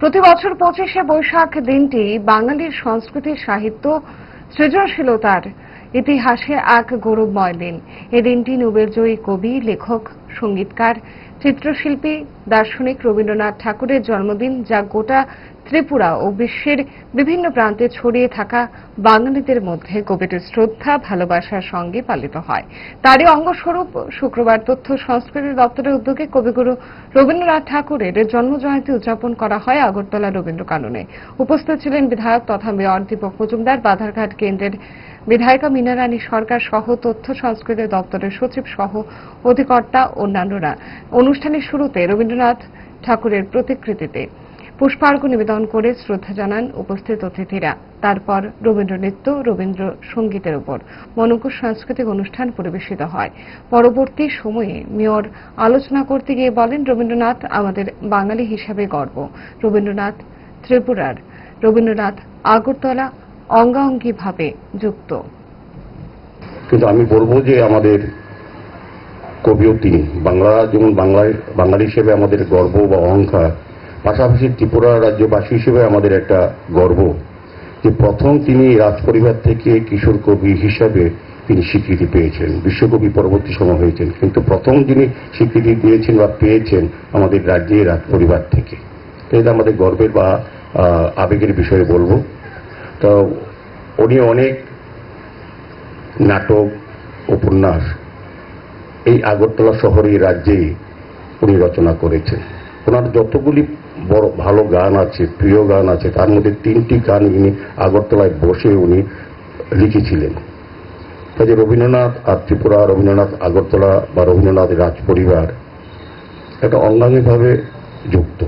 প্রতি বছর 25শে বৈশাখ দিনটি বাঙালির সংস্কৃতি, সাহিত্য, সৃজনশীলতার ইতিহাসে এক গৌরবময় দিন। এই দিনটি নোবেলজয়ী কবি, লেখক, সঙ্গীতকার, চিত্রশিল্পী, দার্শনিক রবীন্দ্রনাথ ঠাকুরের জন্মদিন, যা গোটা ত্রিপুরা ও বিশ্বের বিভিন্ন প্রান্তে ছড়িয়ে থাকা বাঙালিদের মধ্যে গভীর শ্রদ্ধা, ভালোবাসার সঙ্গে পালিত হয়। তারই অঙ্গস্বরূপ শুক্রবার তথ্য সংস্কৃতি দপ্তরের উদ্যোগে কবিগুরু রবীন্দ্রনাথ ঠাকুরের জন্মজয়ন্তী উদযাপন করা হয় আগরতলা রবীন্দ্র কাননে। উপস্থিত ছিলেন বিধায়ক তথা মেয়র দীপক মজুমদার, বাধারঘাট কেন্দ্রের বিধায়িকা মীনা রানী সরকার সহ তথ্য সংস্কৃতি দপ্তরের সচিব সহ অধিকর্তা অন্যান্যরা। অনুষ্ঠানের শুরুতে রবীন্দ্রনাথ ঠাকুরের প্রতিকৃতিতে পুষ্পার্ঘ্য নিবেদন করে শ্রদ্ধা জানান উপস্থিত অতিথিরা। তারপর রবীন্দ্র নৃত্য, রবীন্দ্র সঙ্গীতের উপর মনোজ্ঞ সাংস্কৃতিক অনুষ্ঠান পরিবেশিত হয়। পরবর্তী সময়ে মেয়র আলোচনা করতে গিয়ে বলেন, রবীন্দ্রনাথ আমাদের বাঙালি হিসাবে গর্ব। রবীন্দ্রনাথ ত্রিপুরার, রবীন্দ্রনাথ আগরতলা অঙ্গাঙ্গিভাবে যুক্ত। কিন্তু আমি বলবো যে আমাদের কবিও তিনি, বাংলা যেমন বাঙালি হিসেবে আমাদের গর্ব বা অহংকার, পাশাপাশি ত্রিপুরা রাজ্যবাসী হিসেবে আমাদের একটা গর্ব যে প্রথম তিনি রাজ পরিবার থেকে কিশোর কবি হিসাবে তিনি স্বীকৃতি পেয়েছেন। বিশ্বকবি পরবর্তী সময় হয়েছেন, কিন্তু প্রথম যিনি স্বীকৃতি দিয়েছেন বা পেয়েছেন আমাদের রাজ্যের রাজ পরিবার থেকে। এটা আমাদের গর্বের বা আবেগের বিষয়ে বলবো। তো উনি অনেক নাটক, উপন্যাস এই আগরতলা শহরে রাজ্যেই উনি রচনা করেছেন। ওনার যতগুলি বড় ভালো গান আছে, প্রিয় গান আছে, তার মধ্যে 3টি গান উনি আগরতলায় বসে উনি লিখেছিলেন। কাজে রবীন্দ্রনাথ আর ত্রিপুরা, রবীন্দ্রনাথ আগরতলা বা রবীন্দ্রনাথ রাজ পরিবার একটা অঙ্গাঙ্গিভাবে যুক্ত।